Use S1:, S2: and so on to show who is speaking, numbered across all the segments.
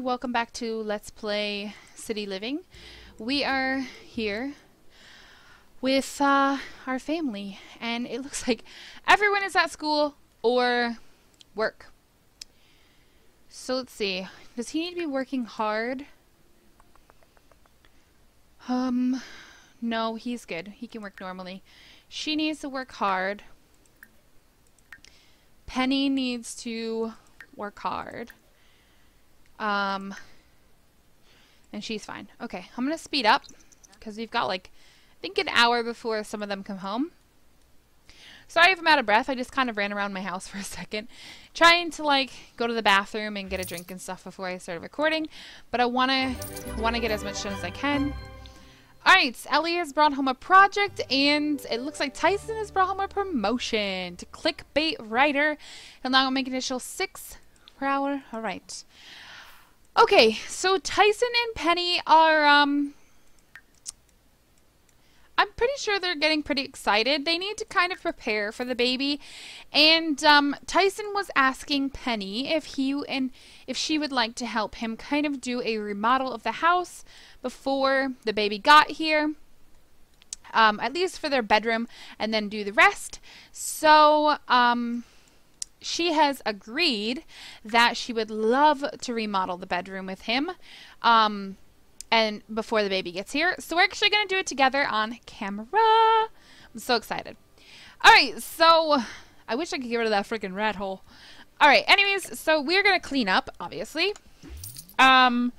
S1: welcome back to Let's Play City Living. We are here with our family, and it looks like everyone is at school or work. So let's see. Does he need to be working hard? No, he's good. He can work normally. She needs to work hard. Penny needs to work hard. And she's fine. Okay, I'm gonna speed up because we've got like, I think an hour before some of them come home. Sorry if I'm out of breath. I just kind of ran around my house for a second, trying to like go to the bathroom and get a drink and stuff before I started recording. But I wanna get as much done as I can. Alright, Ellie has brought home a project, and it looks like Tyson has brought home a promotion to clickbait writer. He'll now make an additional 6 per hour. Alright. Okay, so Tyson and Penny are, I'm pretty sure they're getting pretty excited. They need to kind of prepare for the baby. And Tyson was asking Penny if she would like to help him kind of do a remodel of the house before the baby got here. At least for their bedroom, and then do the rest. So, she has agreed that she would love to remodel the bedroom with him. And before the baby gets here. So we're actually going to do it together on camera. I'm so excited. Alright, so I wish I could get rid of that freaking rat hole. Alright, anyways, so we're going to clean up, obviously. And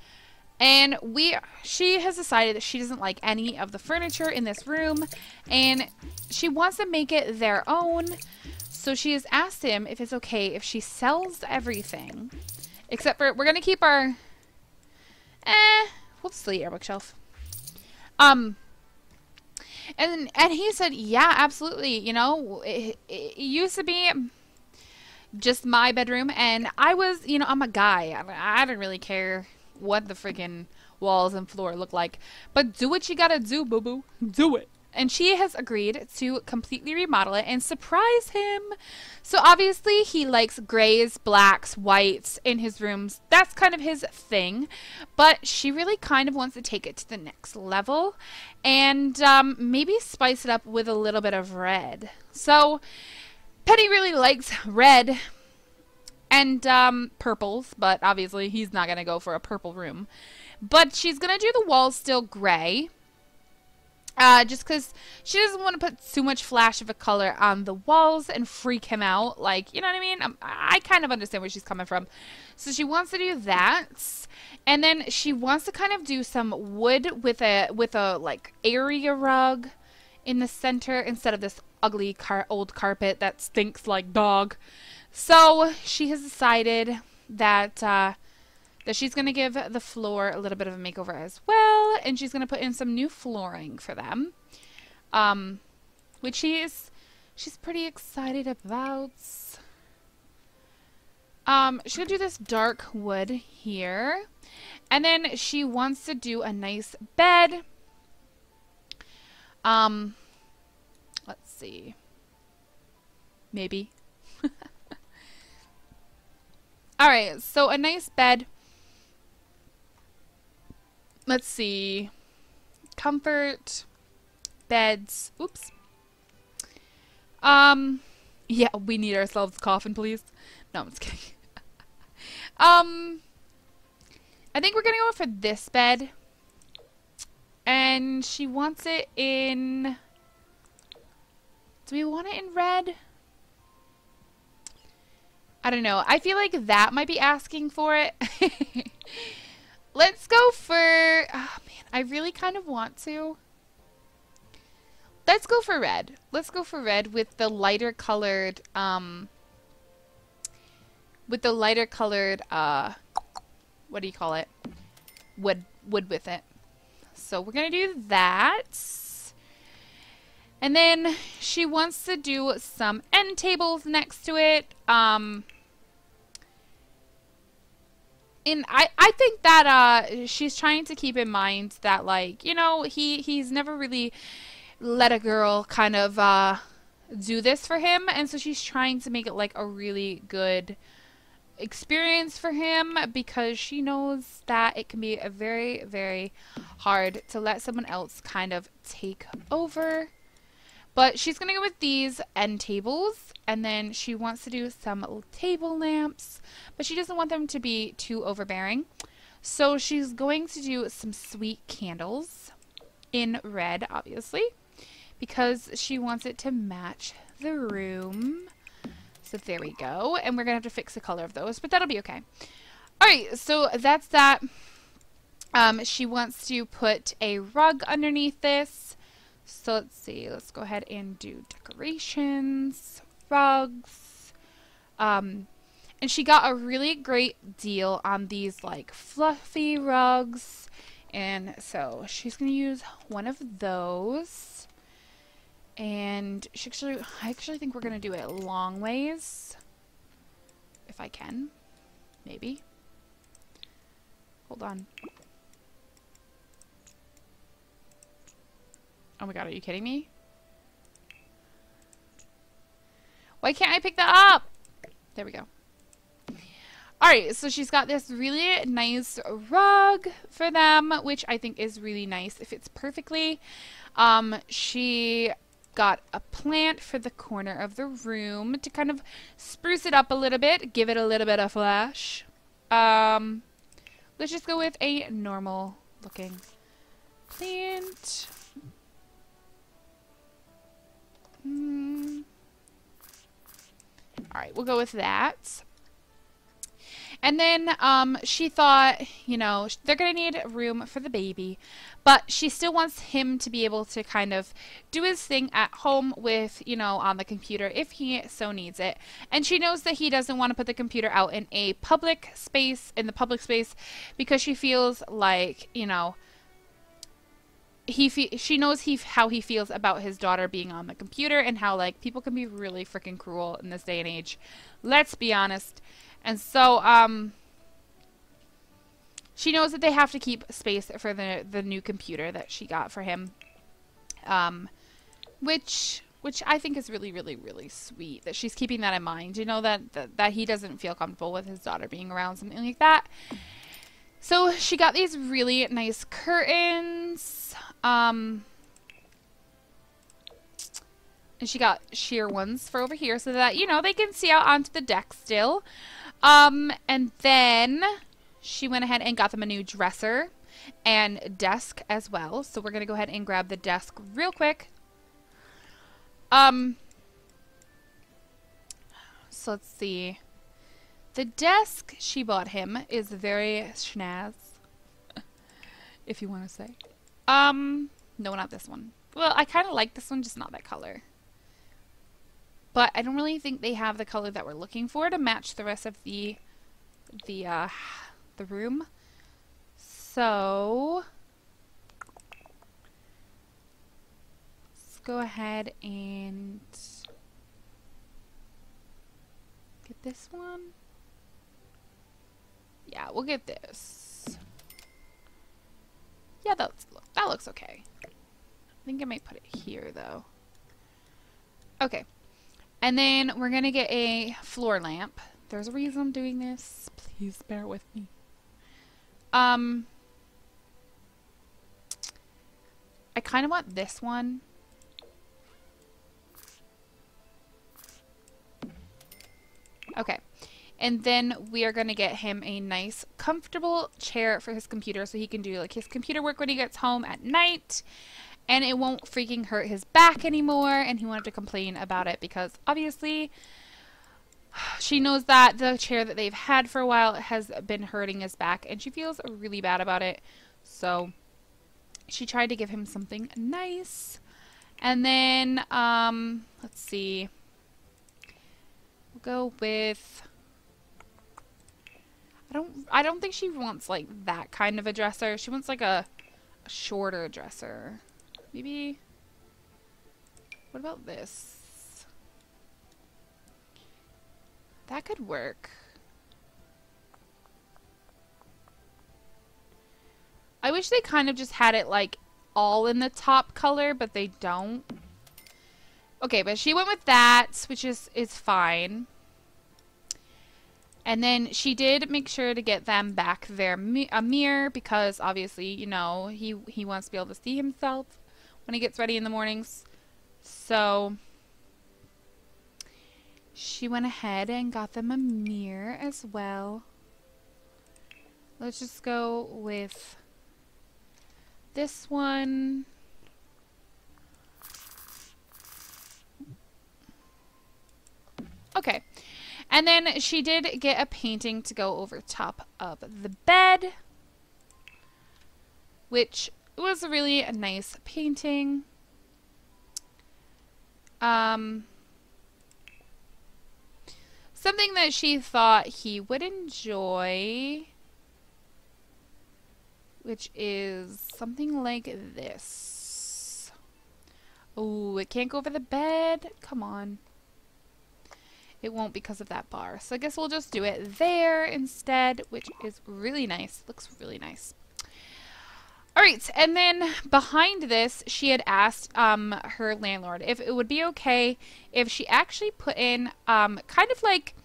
S1: she has decided that she doesn't like any of the furniture in this room. And she wants to make it their own. So she has asked him if it's okay if she sells everything. Except for, we're going to keep our... we'll just delete our bookshelf. And he said, yeah, absolutely. You know, it used to be just my bedroom, and I was, you know, I'm a guy. I don't really care what the freaking walls and floor look like. But do what you gotta do, boo-boo. Do it. And she has agreed to completely remodel it and surprise him. So obviously he likes grays, blacks, whites in his rooms. That's kind of his thing. But she really kind of wants to take it to the next level. And maybe spice it up with a little bit of red. So Penny really likes red and purples. But obviously he's not going to go for a purple room. But she's going to do the walls still gray. Just because she doesn't want to put too much flash of a color on the walls and freak him out. Like, you know what I mean? I kind of understand where she's coming from. So she wants to do that. And then she wants to kind of do some wood with a like area rug in the center instead of this ugly old carpet that stinks like dog. So she has decided that she's going to give the floor a little bit of a makeover as well. And she's going to put in some new flooring for them. Which she's pretty excited about. She's going to do this dark wood here. And then she wants to do a nice bed. Let's see. Maybe. Alright, so a nice bed. Let's see. Comfort. Beds. Oops. Yeah, we need ourselves a coffin, please. No, I'm just kidding. I think we're gonna go for this bed. And she wants it in... Do we want it in red? I don't know. I feel like that might be asking for it. Let's go for... Oh, man. I really kind of want to. Let's go for red. Let's go for red with the lighter colored... With the lighter colored... What do you call it? Wood with it. So we're going to do that. And then she wants to do some end tables next to it. And I think that she's trying to keep in mind that, like, you know, he's never really let a girl kind of do this for him, and so she's trying to make it like a really good experience for him because she knows that it can be a very, very hard to let someone else kind of take over. But she's going to go with these end tables, and then she wants to do some little table lamps, but she doesn't want them to be too overbearing. So she's going to do some sweet candles in red, obviously, because she wants it to match the room. So there we go. And we're going to have to fix the color of those, but that'll be okay. Alright, so that's that. She wants to put a rug underneath this. So let's see. Let's go ahead and do decorations, rugs. And she got a really great deal on these like fluffy rugs. And so she's going to use one of those. And I actually think we're going to do it long ways. If I can. Maybe. Hold on. Oh my god, are you kidding me? Why can't I pick that up? There we go. Alright, so she's got this really nice rug for them, which I think is really nice. It fits perfectly. She got a plant for the corner of the room to kind of spruce it up a little bit, give it a little bit of flash. Let's just go with a normal looking plant. Alright, we'll go with that. And then she thought, you know, they're going to need room for the baby, but she still wants him to be able to kind of do his thing at home with, you know, on the computer if he so needs it. And she knows that he doesn't want to put the computer out in a public space, because she feels like, you know, she knows how he feels about his daughter being on the computer and how, like, people can be really freaking cruel in this day and age. Let's be honest. And so, she knows that they have to keep space for the new computer that she got for him. Which I think is really, really, really sweet that she's keeping that in mind. You know, that he doesn't feel comfortable with his daughter being around, something like that. So she got these really nice curtains. And she got sheer ones for over here so that, you know, they can see out onto the deck still. And then she went ahead and got them a new dresser and desk as well. So we're going to go ahead and grab the desk real quick. So let's see. The desk she bought him is very schnaz, if you want to say. No, not this one. Well, I kind of like this one, just not that color. But I don't really think they have the color that we're looking for to match the rest of the room. So let's go ahead and get this one. Yeah, we'll get this. Yeah, that looks okay. I think I might put it here, though. Okay. And then we're going to get a floor lamp. There's a reason I'm doing this. Please bear with me. I kind of want this one. Okay. And then we are going to get him a nice, comfortable chair for his computer so he can do like his computer work when he gets home at night. And it won't freaking hurt his back anymore, and he won't have to complain about it because obviously she knows that the chair that they've had for a while has been hurting his back, and she feels really bad about it. So she tried to give him something nice. And then, let's see. We'll go with... I don't think she wants like that kind of a dresser. She wants like a shorter dresser. Maybe. What about this? That could work. I wish they kind of just had it like all in the top color, but they don't. Okay, but she went with that, which is fine. And then she did make sure to get them back their a mirror because obviously, you know, he wants to be able to see himself when he gets ready in the mornings. So she went ahead and got them a mirror as well. Let's just go with this one. Okay. And then she did get a painting to go over top of the bed, which was a really nice painting. Something that she thought he would enjoy, which is something like this. Oh, it can't go over the bed. Come on. It won't because of that bar. So I guess we'll just do it there instead, which is really nice. Looks really nice. Alright, and then behind this, she had asked her landlord if it would be okay if she actually put in kind of like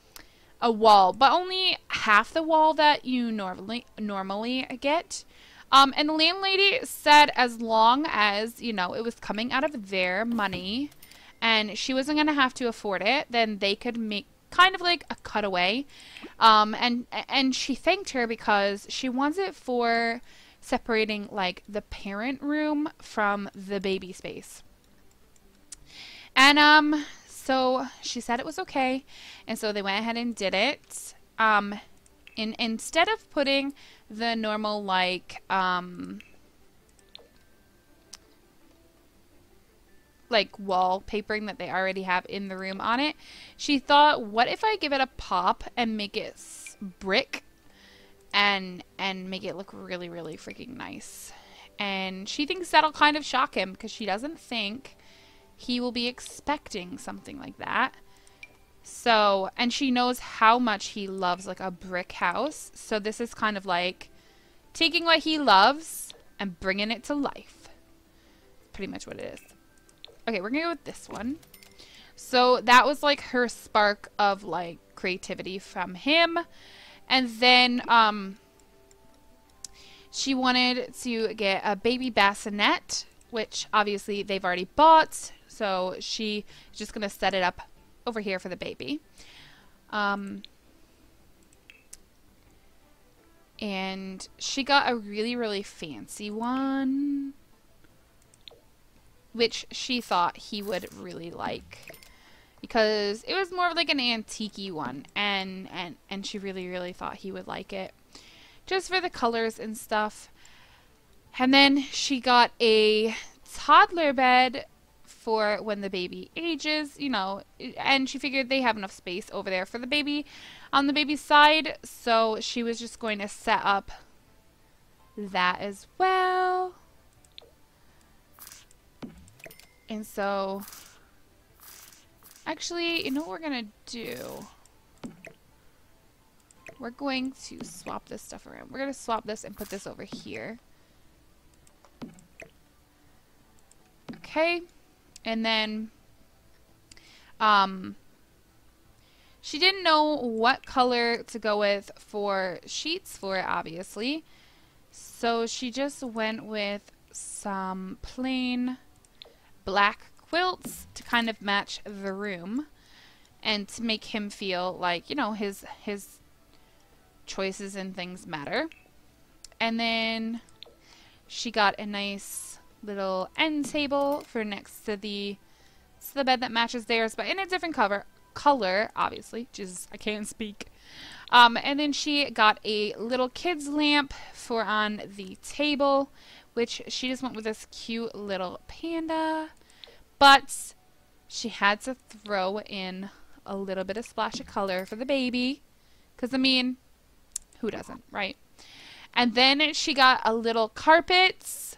S1: a wall, but only half the wall that you normally get. And the landlady said as long as, you know, it was coming out of their money and she wasn't going to have to afford it, then they could make kind of like a cutaway. And she thanked her because she wants it for separating like the parent room from the baby space. And so she said it was okay, and so they went ahead and did it. Instead of putting the normal like wallpapering that they already have in the room on it, she thought, what if I give it a pop and make it brick and make it look really, really freaking nice. And she thinks that'll kind of shock him because she doesn't think he will be expecting something like that. So, and she knows how much he loves like a brick house. So this is kind of like taking what he loves and bringing it to life. Pretty much what it is. Okay, we're gonna go with this one. So that was like her spark of like creativity from him. And then she wanted to get a baby bassinet, which obviously they've already bought. So she's just gonna set it up over here for the baby. And she got a really, really fancy one, which she thought he would really like because it was more of like an antique-y one, and she really, really thought he would like it just for the colors and stuff. And then she got a toddler bed for when the baby ages, you know, and she figured they have enough space over there for the baby on the baby's side, so she was just going to set up that as well. And so actually, you know what we're gonna do? We're going to swap this stuff around. We're gonna swap this and put this over here. Okay. And then she didn't know what color to go with for sheets for it, obviously. So she just went with some plain black quilts to kind of match the room and to make him feel like, you know, his choices and things matter. And then she got a nice little end table for next to the bed that matches theirs, but in a different color, obviously, just I can't speak. And then she got a little kids lamp for on the table, which she just went with this cute little panda, but she had to throw in a little bit of splash of color for the baby, because I mean, who doesn't, right? And then she got a little carpet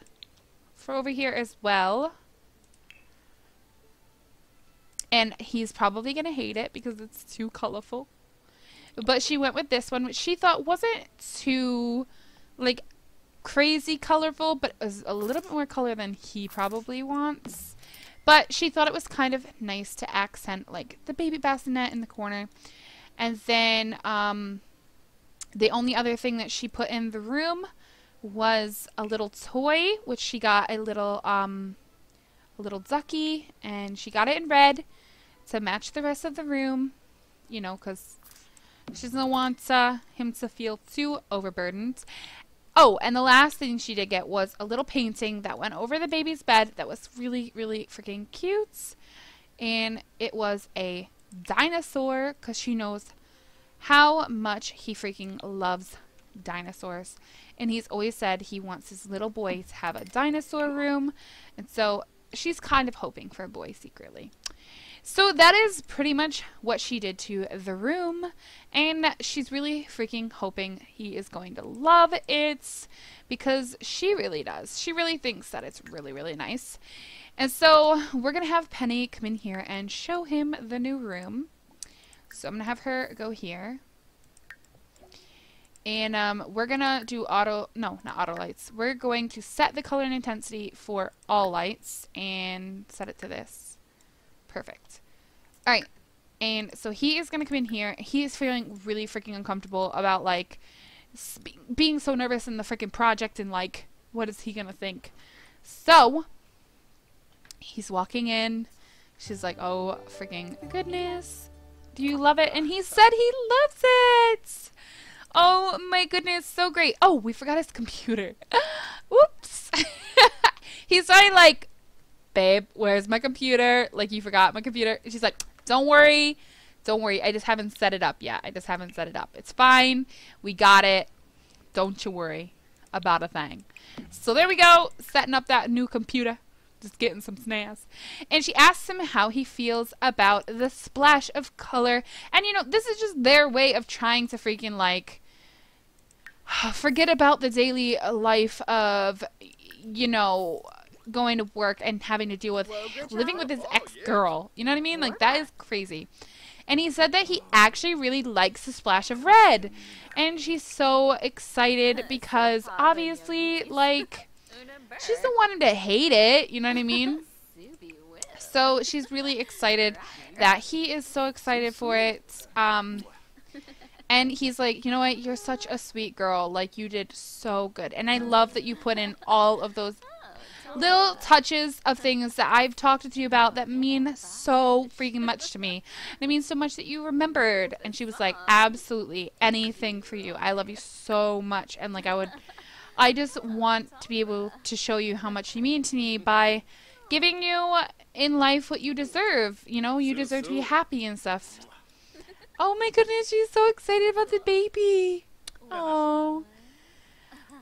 S1: for over here as well. And he's probably going to hate it because it's too colorful. But she went with this one, which she thought wasn't too, like, crazy colorful, but it was a little bit more color than he probably wants. But she thought it was kind of nice to accent, like, the baby bassinet in the corner. And then the only other thing that she put in the room was a little toy, which she got a little ducky, and she got it in red to match the rest of the room, you know, because she doesn't want him to feel too overburdened. Oh, and the last thing she did get was a little painting that went over the baby's bed that was really, really freaking cute. And it was a dinosaur, because she knows how much he freaking loves dinosaurs. And he's always said he wants his little boy to have a dinosaur room. And so she's kind of hoping for a boy secretly. So that is pretty much what she did to the room, and she's really freaking hoping he is going to love it, because she really does. She really thinks that it's really, really nice. And so we're going to have Penny come in here and show him the new room. So I'm going to have her go here. And we're going to do not auto lights. We're going to set the color and intensity for all lights and set it to this. Perfect. Alright, and so he is going to come in here. He is feeling really freaking uncomfortable about, like, being so nervous in the freaking project, and, like, what is he going to think? So, he's walking in. She's like, oh, freaking goodness. Do you love it? And he said he loves it. Oh, my goodness, so great. Oh, we forgot his computer. Whoops. He's already like, babe, where's my computer? Like, you forgot my computer. And she's like, don't worry. Don't worry. I just haven't set it up yet. I just haven't set it up. It's fine. We got it. Don't you worry about a thing. So there we go. Setting up that new computer. Just getting some snaz. And she asks him how he feels about the splash of color. And, you know, this is just their way of trying to freaking, like, forget about the daily life of, you know, going to work and having to deal with living with his ex-girl. You know what I mean? Like, that is crazy. And he said that he actually really likes the splash of red. And she's so excited because, obviously, like, she doesn't want him to hate it. You know what I mean? So she's really excited that he is so excited for it. And he's like, you know what? You're such a sweet girl. Like, you did so good. And I love that you put in all of those little touches of things that I've talked to you about that mean so freaking much to me. And it means so much that you remembered. And she was like, absolutely anything for you. I love you so much. And, like, I just want to be able to show you how much you mean to me by giving you in life what you deserve. You know, you deserve to be happy and stuff. Oh my goodness, she's so excited about the baby. Oh.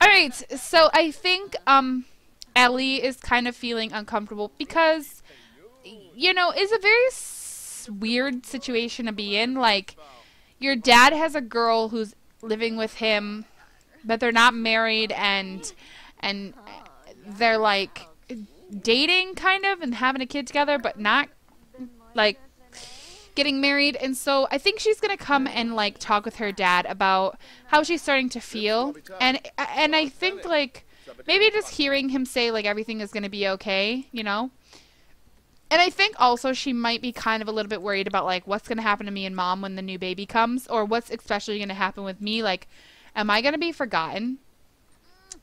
S1: Alright, so I think Ellie is kind of feeling uncomfortable because, you know, it's a very weird situation to be in. Like, your dad has a girl who's living with him, but they're not married, and they're, like, dating kind of and having a kid together, but not, like, getting married. And so I think she's gonna come and, like, talk with her dad about how she's starting to feel, and I think, like, maybe just hearing him say, like, everything is gonna be okay, you know. And I think also she might be kind of a little bit worried about, like, what's gonna happen to me and mom when the new baby comes, or what's especially gonna happen with me. Like, am I gonna be forgotten?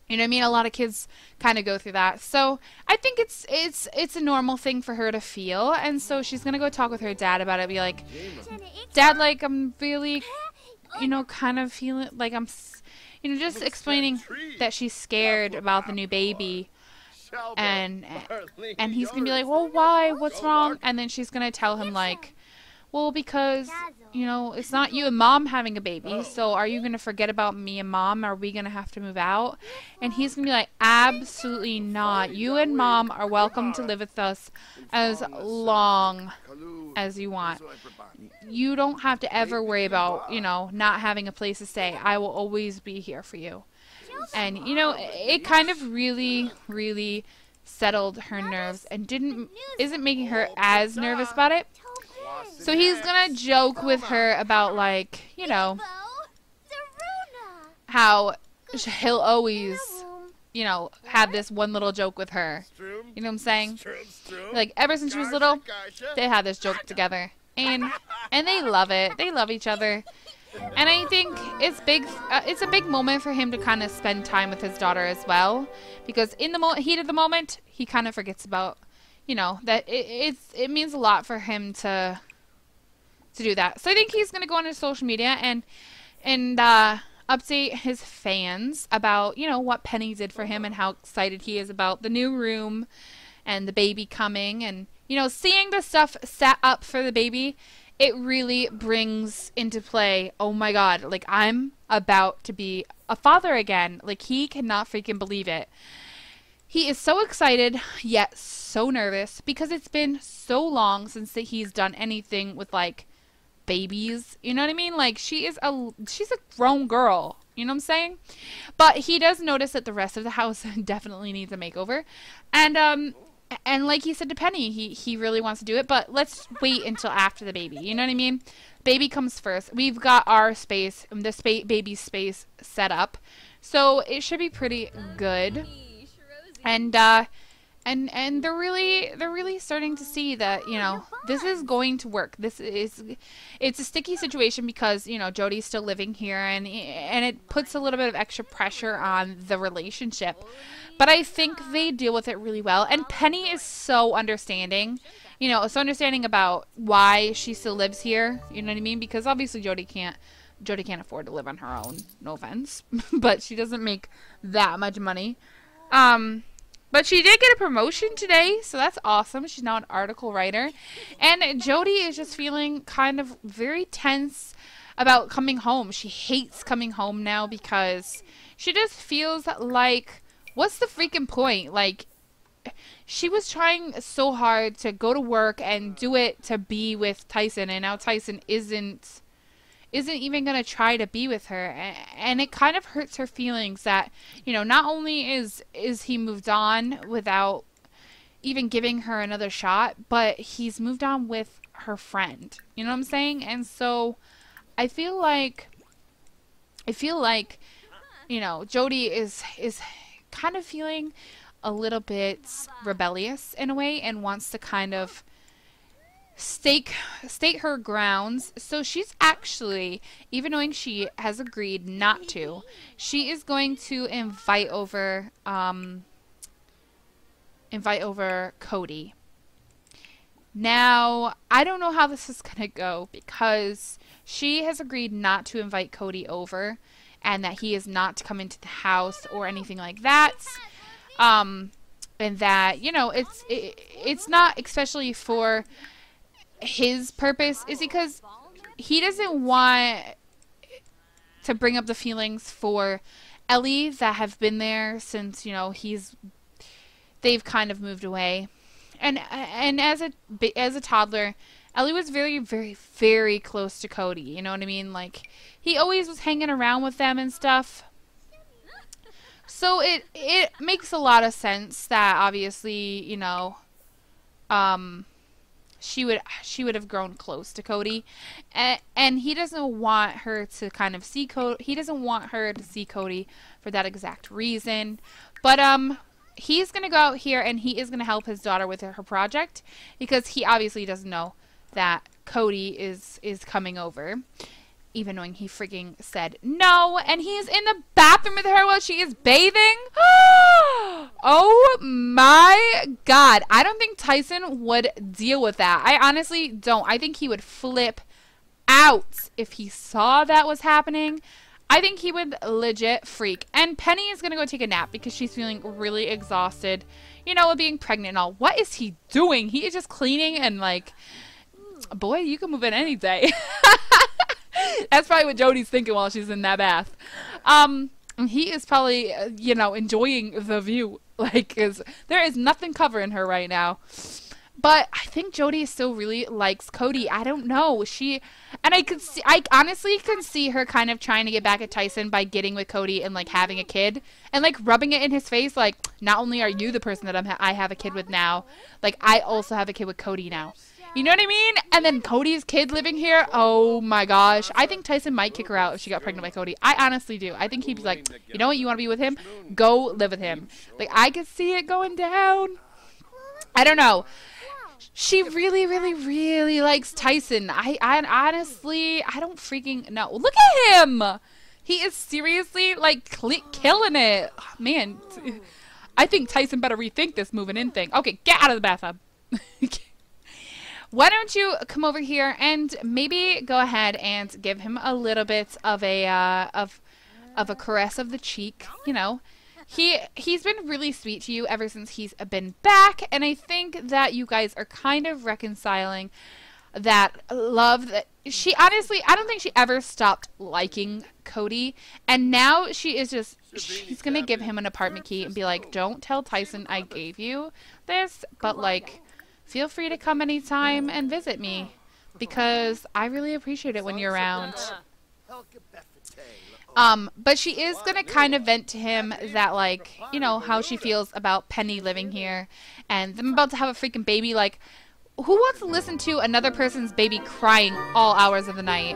S1: You know what I mean? A lot of kids kind of go through that. So I think it's a normal thing for her to feel. And so she's going to go talk with her dad about it. Be like, Dad, like, I'm really, you know, kind of feeling like I'm, you know, just explaining that she's scared about the new baby. And he's going to be like, well, why? What's wrong? And then she's going to tell him, like, well, because, you know, it's not you and mom having a baby, so are you going to forget about me and mom? Are we going to have to move out? And he's going to be like, absolutely not. You and mom are welcome to live with us as long as you want. You don't have to ever worry about, you know, not having a place to stay. I will always be here for you. And, you know, it kind of really, really settled her nerves and isn't making her as nervous about it. So he's gonna joke with her about, like, you know, how he'll always, you know, have this one little joke with her. You know what I'm saying? Like, ever since she was little, they had this joke together. and they love it. They love each other. And I think it's big. It's a big moment for him to kind of spend time with his daughter as well, because in the heat of the moment, he kind of forgets about, you know, that it means a lot for him to do that. So I think he's gonna go on his social media and update his fans about, you know, what Penny did for him and how excited he is about the new room and the baby coming, and, you know, seeing the stuff set up for the baby. It really brings into play, oh my god, like, I'm about to be a father again. Like, he cannot freaking believe it. He is so excited, yet so nervous, because it's been so long since that he's done anything with, like, babies. You know what I mean? Like, she's a grown girl. You know what I'm saying? But he does notice that the rest of the house definitely needs a makeover. And like he said to Penny, he really wants to do it, but let's wait until after the baby. You know what I mean? Baby comes first. We've got our space, the baby's space set up, so it should be pretty good. And they're really starting to see that, you know, this is going to work. It's a sticky situation because, you know, Jodie's still living here, and it puts a little bit of extra pressure on the relationship. But I think they deal with it really well. And Penny is so understanding. You know, so understanding about why she still lives here. You know what I mean? Because obviously Jodie can't afford to live on her own. No offense. But she doesn't make that much money. But she did get a promotion today, so that's awesome. She's now an article writer. And Jodie is just feeling kind of very tense about coming home. She hates coming home now because she just feels like, what's the freaking point? Like, she was trying so hard to go to work and do it to be with Tyson, and now Tyson isn't even going to try to be with her. And it kind of hurts her feelings that, you know, not only is he moved on without even giving her another shot, but he's moved on with her friend. You know what I'm saying? And so I feel like, you know, Jodie is kind of feeling a little bit rebellious in a way, and wants to kind of state her grounds. So she's actually, even knowing she has agreed not to, she is going to invite over Cody. Now, I don't know how this is gonna go, because she has agreed not to invite Cody over, and that he is not to come into the house or anything like that. And that, you know, it's not especially for his purpose, is because he doesn't want to bring up the feelings for Ellie that have been there since, you know, they've kind of moved away. And as a toddler, Ellie was very, very, very close to Cody. You know what I mean? Like, he always was hanging around with them and stuff. So it makes a lot of sense that, obviously, you know, she would have grown close to Cody, and he doesn't want her to kind of see Cody. He doesn't want her to see Cody for that exact reason. But he's gonna go out here, and he is gonna help his daughter with her project, because he obviously doesn't know that Cody is coming over, even knowing he freaking said no, and he is in the bathroom with her while she is bathing. Oh my god. I don't think Tyson would deal with that. I honestly don't. I think he would flip out if he saw that was happening. I think he would legit freak. And Penny is going to go take a nap because she's feeling really exhausted, you know, with being pregnant and all. What is he doing? He is just cleaning and, like, boy, you can move in any day. That's probably what Jodie's thinking while she's in that bath. He is probably, you know, enjoying the view. Like, 'cause there is nothing covering her right now. But I think Jodie still really likes Cody. I don't know. I honestly can see her kind of trying to get back at Tyson by getting with Cody and, like, having a kid. And, like, rubbing it in his face, like, not only are you the person that I have a kid with now, like, I also have a kid with Cody now. You know what I mean? And then Cody's kid living here. Oh my gosh. I think Tyson might kick her out if she got pregnant by Cody. I honestly do. I think he'd be like, you know what? You want to be with him? Go live with him. Like, I could see it going down. I don't know. She really, really, really likes Tyson. I honestly, I don't freaking know. Look at him. He is seriously like killing it. Man, I think Tyson better rethink this moving in thing. Okay, get out of the bathtub. Why don't you come over here and maybe go ahead and give him a little bit of a of a caress of the cheek, you know. He's been really sweet to you ever since he's been back, and I think that you guys are kind of reconciling that love that she honestly, I don't think she ever stopped liking Cody, and now she is just, she's gonna give him an apartment key and be like, don't tell Tyson I gave you this, but like, feel free to come anytime and visit me, because I really appreciate it when you're around. But she is gonna kind of vent to him that, like, you know, how she feels about Penny living here, and them about to have a freaking baby. Like, who wants to listen to another person's baby crying all hours of the night?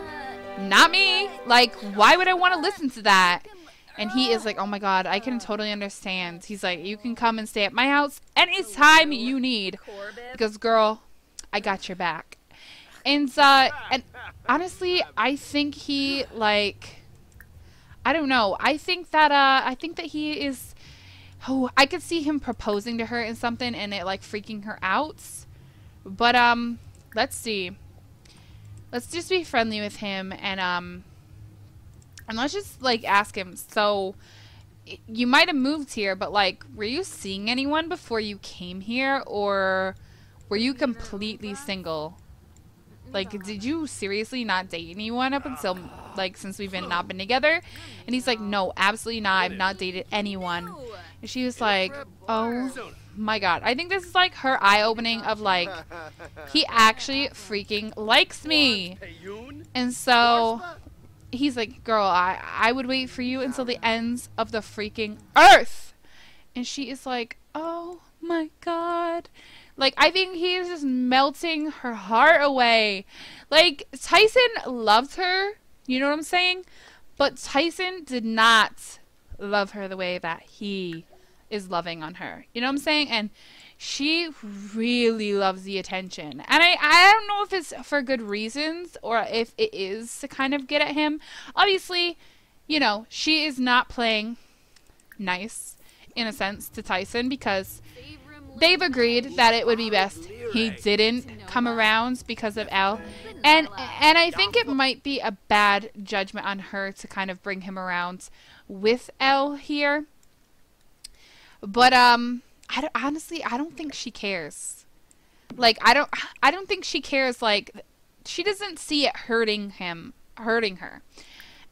S1: Not me. Like, why would I want to listen to that? And he is like, oh my god, I can totally understand. He's like, you can come and stay at my house anytime you need, because girl, I got your back. And honestly, I think he, like, I don't know. I think that he is, oh, I could see him proposing to her in something and it like freaking her out. But let's see. Let's just be friendly with him, and let's just like ask him. So you might have moved here, but like, were you seeing anyone before you came here, or were you completely single? Like, did you seriously not date anyone up until, like, since we've not been together? And he's like, no, absolutely not. I've not dated anyone. And she was like, oh my god. I think this is like her eye-opening of like, he actually freaking likes me. And so he's like, girl, I would wait for you until the ends of the freaking earth. And she is like, oh my god. Like, I think he is just melting her heart away. Like, Tyson loved her, you know what I'm saying? But Tyson did not love her the way that he is loving on her. You know what I'm saying? And she really loves the attention. And I don't know if it's for good reasons or if it is to kind of get at him. Obviously, you know, she is not playing nice, in a sense, to Tyson, because they've agreed that it would be best he didn't come around because of Elle. And I think it might be a bad judgment on her to kind of bring him around with Elle here. But honestly, I don't think she cares. Like, I don't think she cares. Like, she doesn't see it hurting her.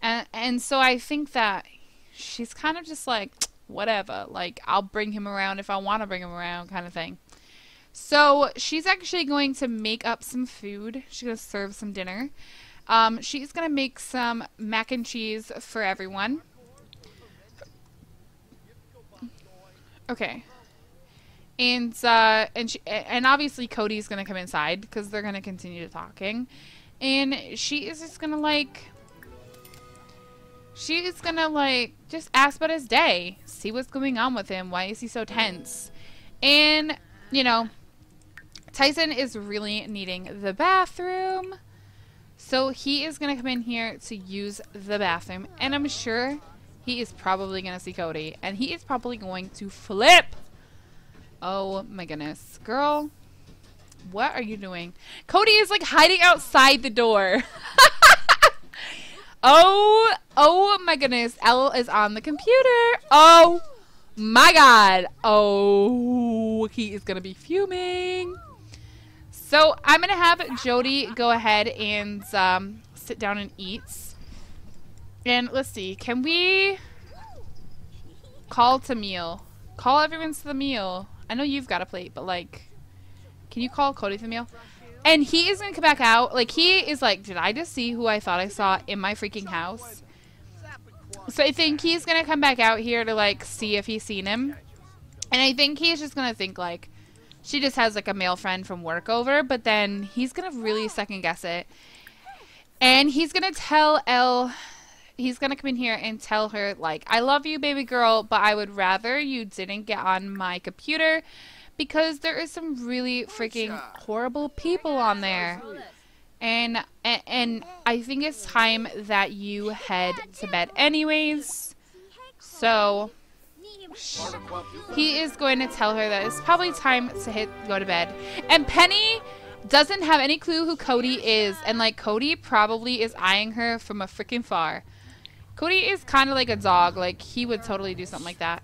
S1: And so I think that she's kind of just like, whatever, like, I'll bring him around if I want to bring him around, kind of thing. So she's actually going to make up some food. She's going to serve some dinner. She's going to make some mac and cheese for everyone. Okay. And obviously Cody's going to come inside because they're going to continue talking. And she is just going to like, just ask about his day. See what's going on with him. Why is he so tense? And, you know, Tyson is really needing the bathroom. So he is going to come in here to use the bathroom. And I'm sure he is probably going to see Cody. And he is probably going to flip. Oh my goodness. Girl, what are you doing? Cody is like hiding outside the door. Oh my goodness. Elle is on the computer. Oh my god. Oh, he is going to be fuming. So I'm going to have Jodie go ahead and sit down and eat. And let's see. Can we call to meal? Call everyone to the meal. I know you've got a plate, but like, can you call Cody to the meal? And he is going to come back out. Like, he is like, did I just see who I thought I saw in my freaking house? So I think he's going to come back out here to, like, see if he's seen him. And I think he's just going to think, like, she just has, like, a male friend from work over. But then he's going to really second guess it. And he's going to tell Elle, he's going to come in here and tell her, like, I love you, baby girl, but I would rather you didn't get on my computer because there is some really freaking horrible people on there. And I think it's time that you head to bed anyways. So he is going to tell her that it's probably time to go to bed. And Penny doesn't have any clue who Cody is. And like, Cody probably is eyeing her from a freaking far. Cody is kind of like a dog. Like, he would totally do something like that.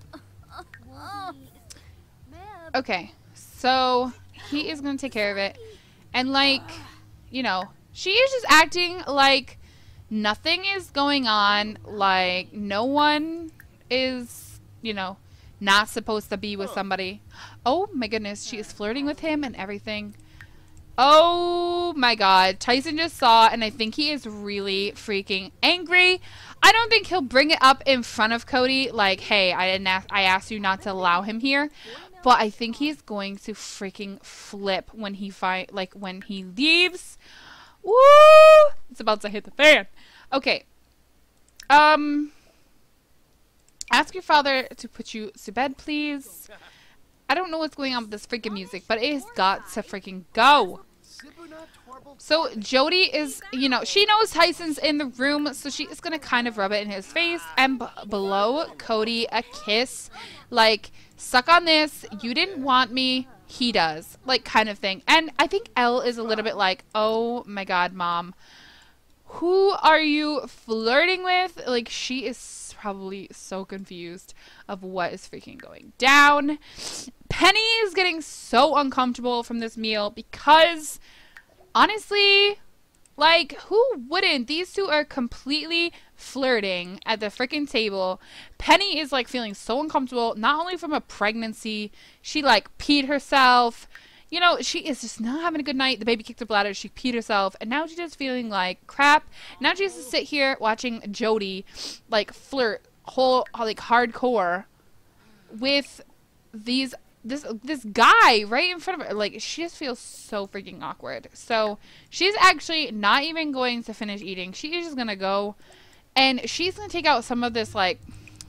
S1: Okay, so he is going to take care of it. And like, you know, she is just acting like nothing is going on. Like, no one is, you know, not supposed to be with somebody. Oh my goodness, she is flirting with him and everything. Oh my god, Tyson just saw, and I think he is really freaking angry. I don't think he'll bring it up in front of Cody, like, hey, I asked you not to allow him here. But I think he's going to freaking flip when he when he leaves. Woo! It's about to hit the fan. Okay. Ask your father to put you to bed, please. I don't know what's going on with this freaking music, but it has got to freaking go. So Jodie is, you know, she knows Tyson's in the room, so she is going to kind of rub it in his face and blow Cody a kiss. Like, suck on this. You didn't want me. He does. Like, kind of thing. And I think Elle is a little bit like, oh my god, Mom. Who are you flirting with? Like, she is probably so confused of what is freaking going down. Penny is getting so uncomfortable from this meal because, honestly, like, who wouldn't? These two are completely flirting at the freaking table. Penny is, like, feeling so uncomfortable, not only from a pregnancy, she, like, peed herself. You know, she is just not having a good night. The baby kicked her bladder, she peed herself, and now she's just feeling like crap. Now she has to sit here watching Jodie, like, flirt like, hardcore with this guy right in front of her. Like, she just feels so freaking awkward. So she's actually not even going to finish eating. She is just gonna go, and she's gonna take out some of this, like,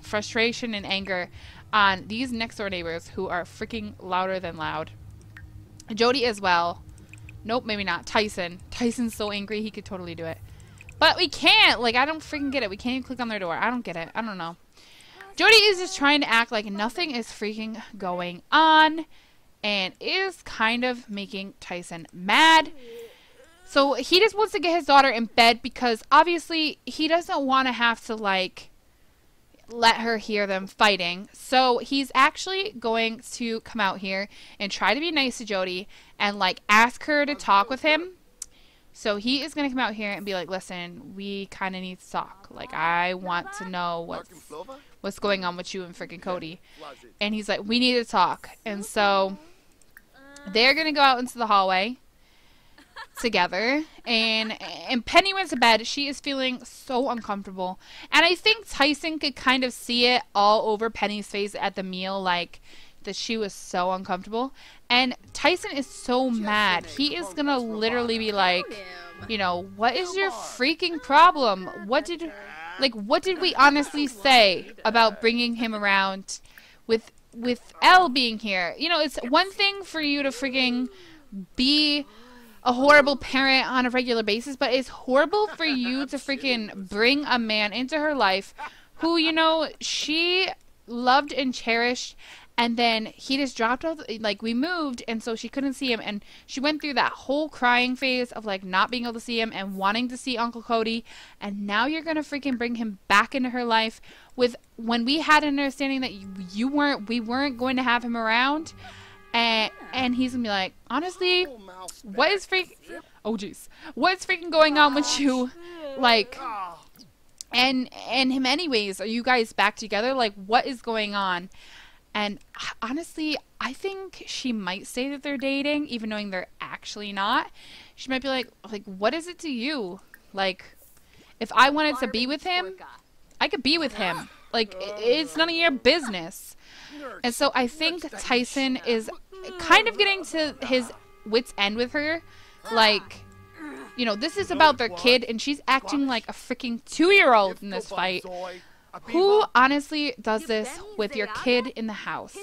S1: frustration and anger on these next door neighbors who are freaking louder than loud. Jodie as well. Nope, maybe not. Tyson's so angry he could totally do it, but we can't. Like, I don't freaking get it. We can't even click on their door. I don't get it. I don't know. Jodie is just trying to act like nothing is freaking going on, and is kind of making Tyson mad. So he just wants to get his daughter in bed because obviously he doesn't want to have to, like, let her hear them fighting. So he's actually going to come out here and try to be nice to Jodie and, like, ask her to talk with him. So he is going to come out here and be like, listen, we kind of need to talk. Like, I want to know what's going on with you and freaking Cody. And he's like, we need to talk. And so they're going to go out into the hallway together, and Penny went to bed. She is feeling so uncomfortable, and I think Tyson could kind of see it all over Penny's face at the meal, like, that she was so uncomfortable. And Tyson is so mad. He is gonna literally be like, you know, what is your freaking problem? What did we honestly say about bringing him around with Elle being here? You know, it's one thing for you to freaking be a horrible parent on a regular basis, but it's horrible for you to freaking bring a man into her life who, you know, she loved and cherished, and then he just dropped off. Like, we moved, and so she couldn't see him, and she went through that whole crying phase of, like, not being able to see him and wanting to see Uncle Cody, and now you're gonna freaking bring him back into her life with, when we had an understanding that we weren't going to have him around. And he's gonna be like, honestly, what is what's freaking going on with you? Like, and him anyways, are you guys back together? Like, what is going on? And honestly, I think she might say that they're dating, even knowing they're actually not. She might be like, what is it to you? Like, if I wanted to be with him, I could be with him. Like, it's none of your business. And so I think Tyson is kind of getting to his wit's end with her. Like, you know, this is about their kid, and she's acting like a freaking 2-year-old in this fight. who honestly does this with your kid in the house?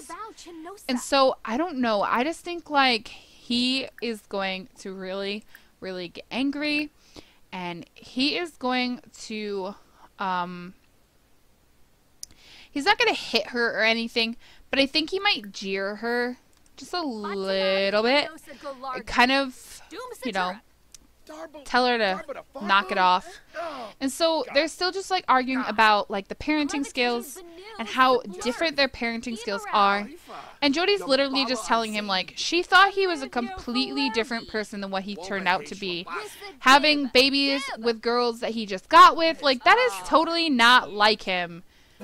S1: And so I don't know. I just think like he is going to really, really get angry, and he is going to, he's not going to hit her or anything, but I think he might jeer her just a little bit. Kind of, you know, tell her to knock it off. And so they're still just like arguing about like the parenting skills and how different their parenting skills are. And Jodie's literally just telling him like she thought he was a completely different person than what he turned out to be. Having babies with girls that he just got with, like that is totally not like him.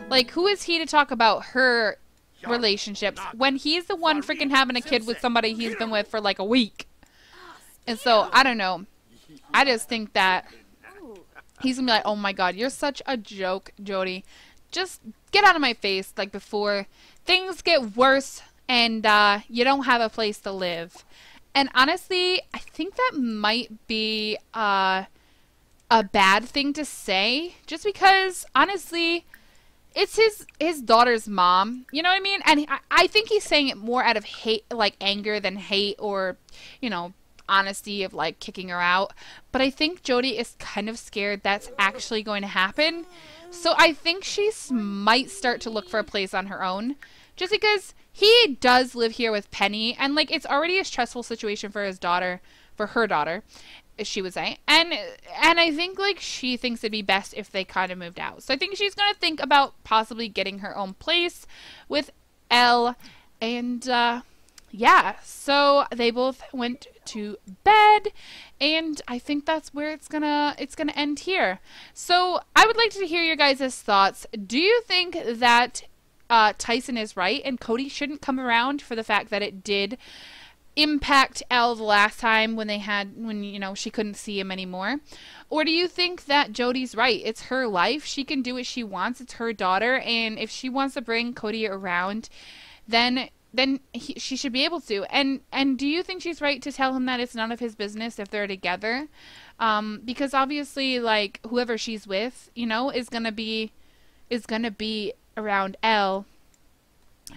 S1: Like who is he to talk about her relationships when he's the one freaking having a kid with somebody he's been with for like a week? And so I don't know. I just think that he's gonna be like, oh my god, you're such a joke, Jodie. Just get out of my face, like, before things get worse and you don't have a place to live. And honestly, I think that might be a bad thing to say, just because, honestly, it's his daughter's mom. You know what I mean? And I think he's saying it more out of hate, like anger, than hate or, you know, honesty of like kicking her out. But I think Jodie is kind of scared that's actually going to happen. So I think she might start to look for a place on her own, just because he does live here with Penny, and like it's already a stressful situation for his daughter, for her daughter, she would say. And I think like she thinks it'd be best if they kind of moved out. So I think she's gonna think about possibly getting her own place with Elle. And yeah, so they both went to bed, and I think that's where it's gonna end here. So I would like to hear your guys' thoughts. Do you think that Tyson is right and Cody shouldn't come around for the fact that it did impact Elle the last time when you know, she couldn't see him anymore? Or do you think that Jodie's right? It's her life. She can do what she wants. It's her daughter, and if she wants to bring Cody around, then she should be able to. And do you think she's right to tell him that it's none of his business if they're together? Because obviously, like, whoever she's with, you know, is gonna be around Elle.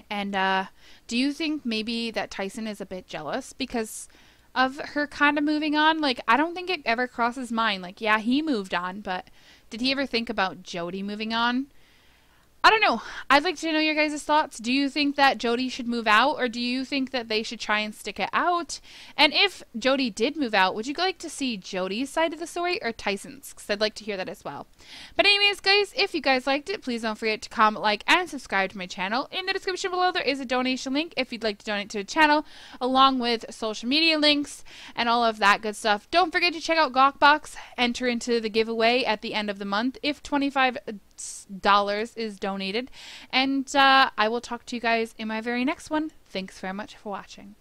S1: And do you think maybe that Tyson is a bit jealous because of her kind of moving on? Like, I don't think it ever crosses his mind. Like, yeah, he moved on, but did he ever think about Jodie moving on? I don't know. I'd like to know your guys' thoughts. Do you think that Jodie should move out, or do you think that they should try and stick it out? And if Jodie did move out, would you like to see Jodie's side of the story or Tyson's? Because I'd like to hear that as well. But anyways, guys, if you guys liked it, please don't forget to comment, like, and subscribe to my channel. In the description below, there is a donation link if you'd like to donate to the channel, along with social media links and all of that good stuff. Don't forget to check out Gawkbox. Enter into the giveaway at the end of the month if $25 is donated. And I will talk to you guys in my very next one. Thanks very much for watching.